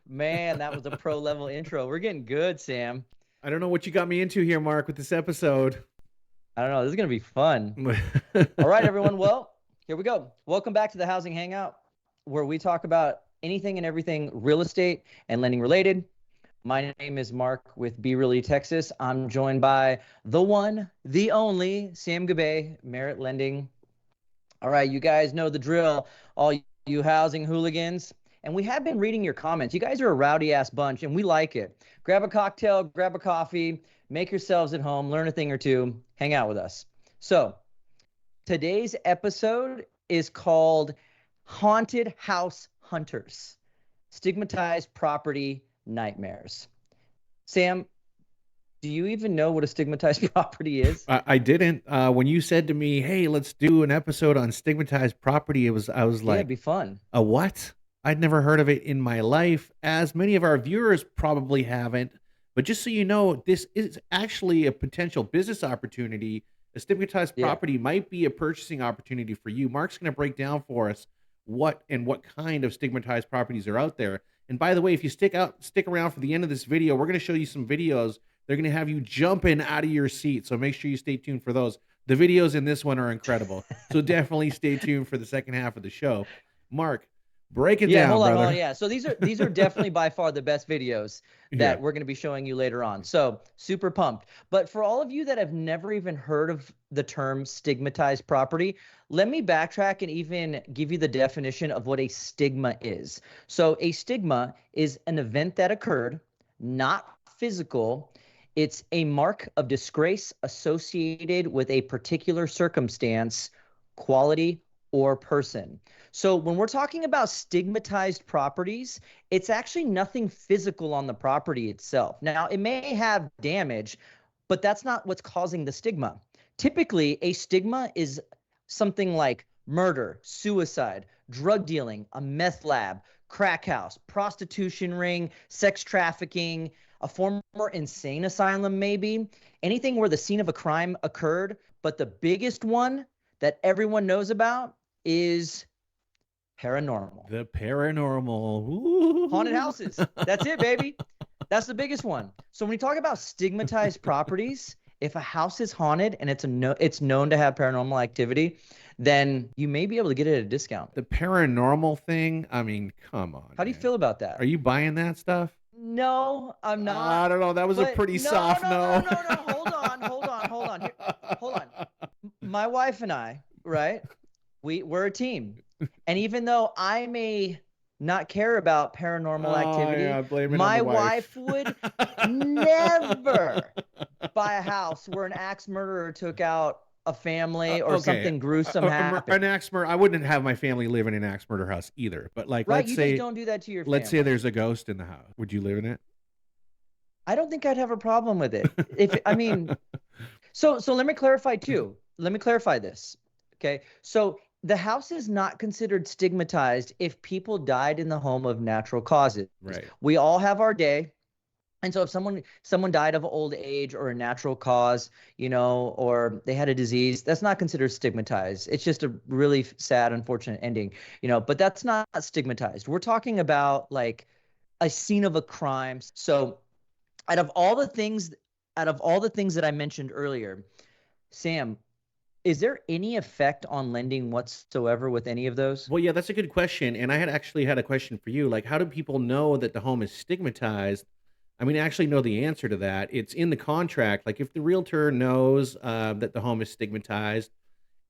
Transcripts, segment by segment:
Man, that was a pro level intro. We're getting good, Sam. I don't know what you got me into here, Mark, with this episode. I don't know. This is going to be fun. All right, everyone. Well, here we go. Welcome back to the Housing Hangout, where we talk about anything and everything real estate and lending related. My name is Mark with Be Really Texas. I'm joined by the one, the only Sam Gabay, Merit Lending. All right, you guys know the drill, all you housing hooligans. And we have been reading your comments. You guys are a rowdy ass bunch, and we like it. Grab a cocktail, grab a coffee, make yourselves at home, learn a thing or two, hang out with us. So, today's episode is called Haunted House Hunters, Stigmatized Property Nightmares. Sam, do you even know what a stigmatized property is? I didn't. When you said to me, "Hey, let's do an episode on stigmatized property," I was Yeah, it'd like, be fun. "A what?" I'd never heard of it in my life, as many of our viewers probably haven't. But just so you know, this is actually a potential business opportunity. A stigmatized Yeah. property might be a purchasing opportunity for you. Mark's going to break down for us what kind of stigmatized properties are out there. And by the way, if you stick around for the end of this video, we're going to show you some videos. They're going to have you jumping out of your seat. So make sure you stay tuned for those. The videos in this one are incredible. So definitely stay tuned for the second half of the show. Mark, break it Yeah, down, hold on. brother. Yeah. So these are definitely by far the best videos Yeah. that we're going to be showing you later on. So super pumped. But for all of you that have never even heard of the term stigmatized property, let me backtrack and even give you the definition of what a stigma is. So a stigma is an event that occurred, not physical. It's a mark of disgrace associated with a particular circumstance, quality, or person. So when we're talking about stigmatized properties, it's actually nothing physical on the property itself. Now, it may have damage, but that's not what's causing the stigma. Typically, a stigma is something like murder, suicide, drug dealing, a meth lab, crack house, prostitution ring, sex trafficking, a former insane asylum, maybe anything where the scene of a crime occurred. But the biggest one that everyone knows about is paranormal. The paranormal. Ooh. Haunted houses. That's it, baby. That's the biggest one. So when you talk about stigmatized properties, if a house is haunted and it's known to have paranormal activity, then you may be able to get it at a discount. The paranormal thing. I mean, come on, How do you man. feel about Are that? you buying that stuff? No, I'm not. I don't know. That was a But pretty no, soft no, no, no. no, no. Hold on. Here, hold on. My wife and I, right? We're a team. And even though I may not care about paranormal Oh activity, yeah, blame it on the my wife. wife would never buy a house where an axe murderer took out a family or Okay, something gruesome an happened. axe murder. I wouldn't have my family live in an axe murder house either. But like, Right? You just don't do that to your let's say family. there's a ghost in the house. Would you live in it? I don't think I'd have a problem with it. If I mean, so let me clarify too. Let me clarify this. Okay. So the house is not considered stigmatized if people died in the home of natural causes. Right. We all have our day. And so if someone died of old age or a natural cause, or they had a disease, that's not considered stigmatized. It's just a really sad, unfortunate ending, but that's not stigmatized. We're talking about like a scene of a crime. So out of all the things, out of all the things that I mentioned earlier, Sam, is there any effect on lending whatsoever with any of those? Well, yeah, that's a good question. And I had actually had a question for you. Like, how do people know that the home is stigmatized? I mean, I actually know the answer to that. It's in the contract. Like, if the realtor knows that the home is stigmatized,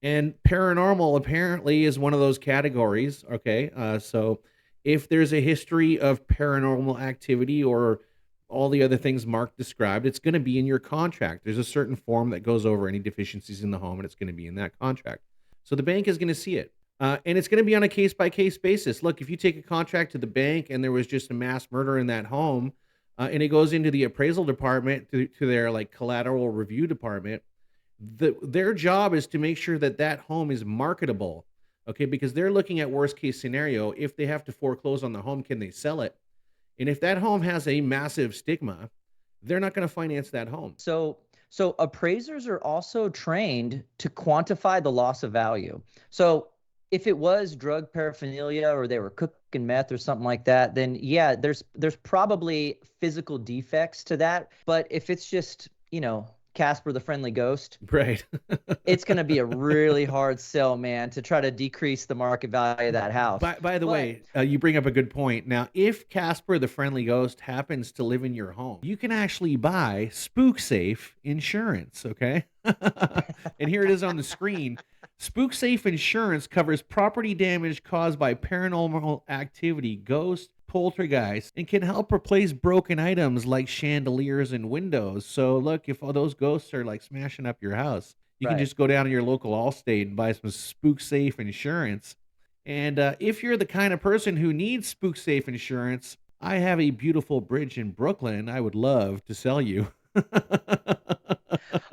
and paranormal apparently is one of those categories. Okay. So if there's a history of paranormal activity or all the other things Mark described, it's going to be in your contract. There's a certain form that goes over any deficiencies in the home, and it's going to be in that contract. So the bank is going to see it. And it's going to be on a case by case basis. Look, if you take a contract to the bank and there was just a mass murder in that home, and it goes into the appraisal department to their like collateral review department, their job is to make sure that that home is marketable. Okay, because they're looking at worst case scenario. If they have to foreclose on the home, can they sell it? And if that home has a massive stigma, they're not going to finance that home. So appraisers are also trained to quantify the loss of value. So if it was drug paraphernalia or they were cooking meth or something like that, then yeah, there's probably physical defects to that. But if it's just, Casper the Friendly Ghost, Right. it's going to be a really hard sell, man, to try to decrease the market value of that house. By the But way, you bring up a good point. Now, if Casper the Friendly Ghost happens to live in your home, you can actually buy Spook Safe insurance, okay? And here it is on the screen. Spook Safe insurance covers property damage caused by paranormal activity, ghosts, poltergeist, and can help replace broken items like chandeliers and windows. So, look, if all those ghosts are like smashing up your house, you can right. just go down to your local Allstate and buy some Spook Safe insurance. And if you're the kind of person who needs Spook Safe insurance, I have a beautiful bridge in Brooklyn I would love to sell you.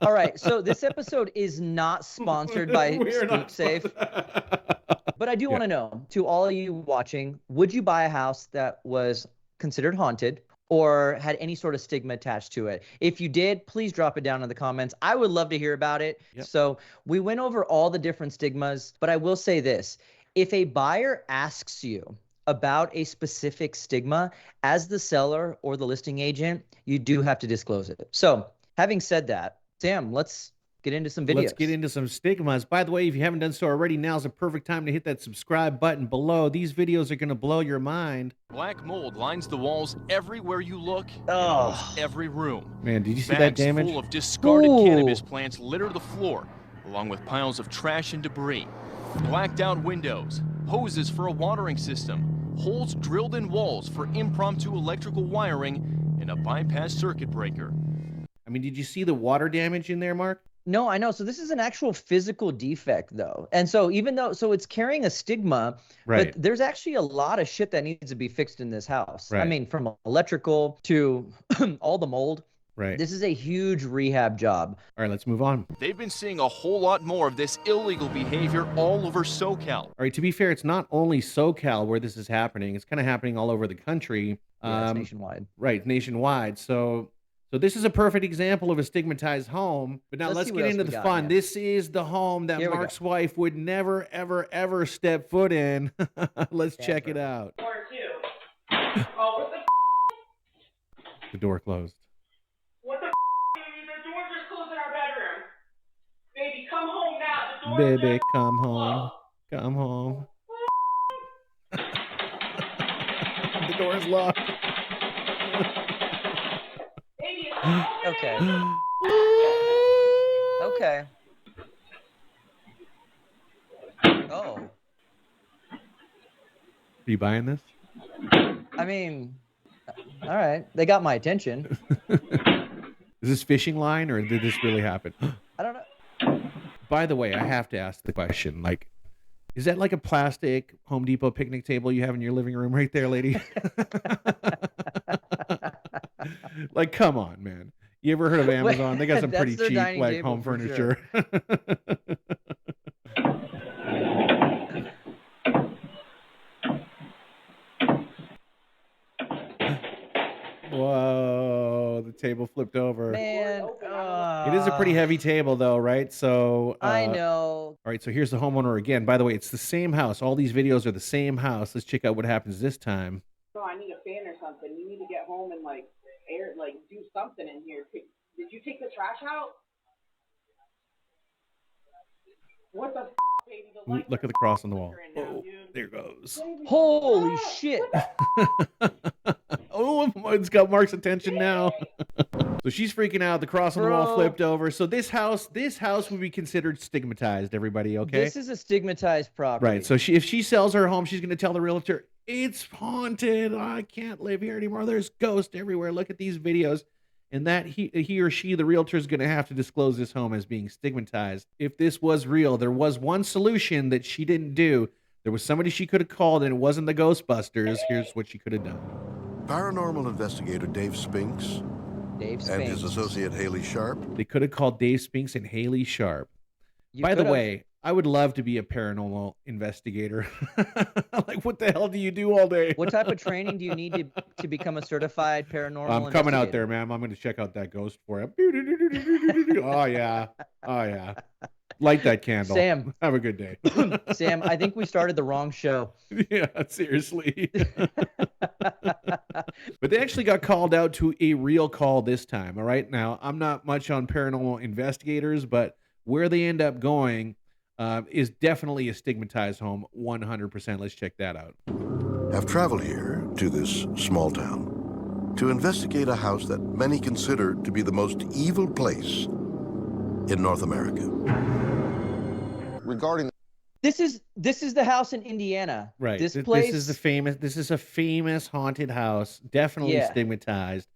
All right. So this episode is not sponsored by We are Spook not. Safe, but I do Yeah. want to know, to all of you watching, would you buy a house that was considered haunted or had any sort of stigma attached to it? If you did, please drop it down in the comments. I would love to hear about it. Yep. So we went over all the different stigmas, but I will say this. If a buyer asks you about a specific stigma, as the seller or the listing agent, you do have to disclose it. So having said that, Sam, let's get into some videos. Let's get into some stigmas. By the way, if you haven't done so already, now's the perfect time to hit that subscribe button below. These videos are going to blow your mind. Black mold lines the walls everywhere you look in Oh. almost every room. Man, did you see that Bags damage? full of discarded Ooh. cannabis plants litter the floor, along with piles of trash and debris. Blacked out windows, hoses for a watering system, holes drilled in walls for impromptu electrical wiring, and a bypass circuit breaker. I mean, did you see the water damage in there, Mark? No, I know. So this is an actual physical defect, though. And so it's carrying a stigma, Right. but there's actually a lot of shit that needs to be fixed in this house. I Right. mean, from electrical to all the mold. Right. This is a huge rehab job. All right, let's move on. They've been seeing a whole lot more of this illegal behavior all over SoCal. All right, to be fair, it's not only SoCal where this is happening. It's kind of happening all over the country. Yeah, it's nationwide. Right, nationwide. So this is a perfect example of a stigmatized home. But now let's see what get else into we the got, fun. man. This is the home that Here we go. Mark's wife would never, ever, ever step foot in. Let's check it out. Or two. Oh, what the The door closed. what the baby? The door just closed in our bedroom. Baby, come home now. The door Baby, just come home. closed. Come home. The door is locked. Baby, it's not opening. Okay. Okay. Oh. Are you buying this? I mean, all right. They got my attention. Is this fishing line or did this really happen? I don't know. By the way, I have to ask the question, like, is that like a plastic Home Depot picnic table you have in your living room right there, lady? Like, come on, man. You ever heard of Amazon? They got some That's pretty their cheap dining like table home for furniture. Whoa, the table flipped over. Man, It is a pretty heavy table though, right? So I know. all right, so here's the homeowner again. By the way, it's the same house. All these videos are the same house. Let's check out what happens this time. No, I need a fan or something. You need to get home and like air, like do something in here. Did you take the trash out? What the baby? The Ooh, lights look are at the cross on the wall. flickering now, Oh, dude. there goes. Holy shit. Oh, it's got Mark's attention now. So she's freaking out. The cross on the wall Bro. flipped over. So this house would be considered stigmatized, everybody, okay? This is a stigmatized property. Right. So if she sells her home, she's going to tell the realtor, it's haunted. I can't live here anymore. There's ghosts everywhere. Look at these videos. And that he or she, the realtor, is going to have to disclose this home as being stigmatized. If this was real, there was one solution that she didn't do. There was somebody she could have called, and it wasn't the Ghostbusters. Here's what she could have done. Paranormal investigator Dave Spinks Dave and his Spinks. associate Haley Sharp They could have called Dave Spinks and Haley Sharp. You By the could've. way, I would love to be a paranormal investigator. Like, what the hell do you do all day? What type of training do you need to become a certified paranormal I'm coming out there, investigator? ma'am. I'm going to check out that ghost for you. Oh, yeah. Oh, yeah. Light that candle. Sam. Have a good day. Sam, I think we started the wrong show. Yeah, seriously. But they actually got called out to a real call this time. All right. Now, I'm not much on paranormal investigators, but where they end up going is definitely a stigmatized home. 100%. Let's check that out. Have traveled here to this small town to investigate a house that many consider to be the most evil place in North America. Regarding This is the house in Indiana. Right. This place This is a famous haunted house, definitely Yeah. stigmatized,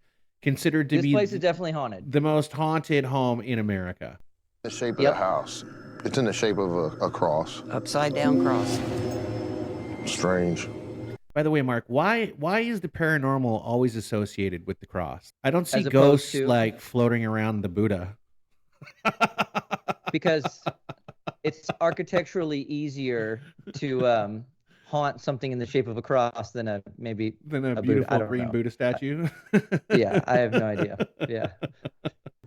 considered to This be place is definitely haunted. the most haunted home in America. the shape of Yep. the house, it's in the shape of a cross. Upside down cross. Strange. By the way, Mark, why is the paranormal always associated with the cross? I don't see As opposed ghosts to- like floating around the Buddha. Because it's architecturally easier to haunt something in the shape of a cross than a maybe Than a Buddha. I beautiful don't green know. Buddha statue. Yeah, I have no idea. Yeah.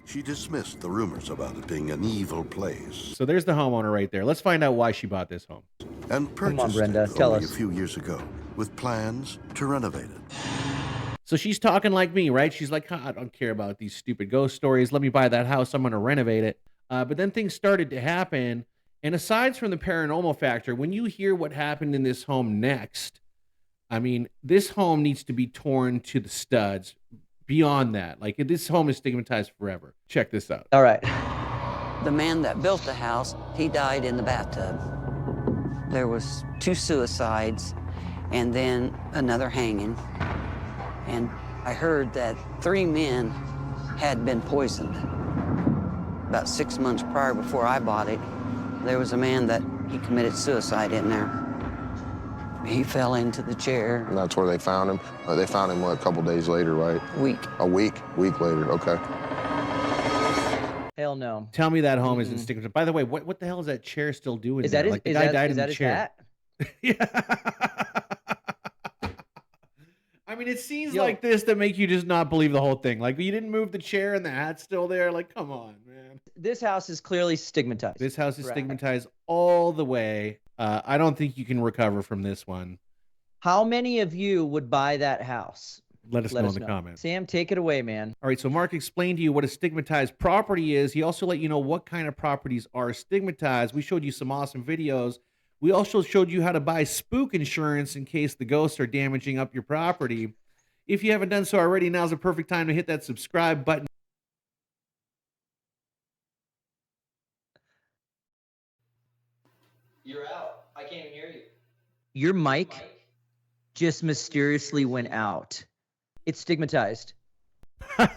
She dismissed the rumors about it being an evil place So there's the homeowner right there. Let's find out why she bought this home. and purchased Brenda, it tell only us. a few years ago with plans to renovate it. So she's talking like me, right? She's like, I don't care about these stupid ghost stories. Let me buy that house. I'm going to renovate it. But then things started to happen. And aside from the paranormal factor, when you hear what happened in this home next, I mean, this home needs to be torn to the studs. Beyond that, like this home is stigmatized forever. Check this out. All right. The man that built the house, he died in the bathtub. There was 2 suicides and then another hanging. And I heard that 3 men had been poisoned. About 6 months prior, before I bought it, there was a man that he committed suicide in there. He fell into the chair. And that's where they found him. They found him, what, a couple days later, right? Week. A week later, okay. Hell no. Tell me that home isn't stigmatized. By the way, what the hell is that chair still doing? Is that there? his, Like the is guy that, died is in that the his chair. hat? Yeah. I mean, it seems Yo. like this that make you just not believe the whole thing. Like you didn't move the chair and the hat's still there. Like, come on, man. This house is clearly stigmatized. This house is Correct. stigmatized all the way. I don't think you can recover from this one. How many of you would buy that house? Let us Let know us in the comments. Sam, take it away, man. All right, so Mark explained to you what a stigmatized property is. He also let you know what kind of properties are stigmatized. We showed you some awesome videos. We also showed you how to buy spook insurance in case the ghosts are damaging up your property. If you haven't done so already, now's the perfect time to hit that subscribe button. You're out. I can't even hear you. Your mic just mysteriously went out. It's stigmatized. All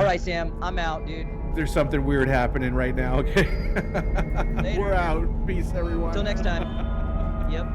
right, Sam, I'm out, dude. There's something weird happening right now, okay? Later. We're out. Peace, everyone. Till next time. Yep.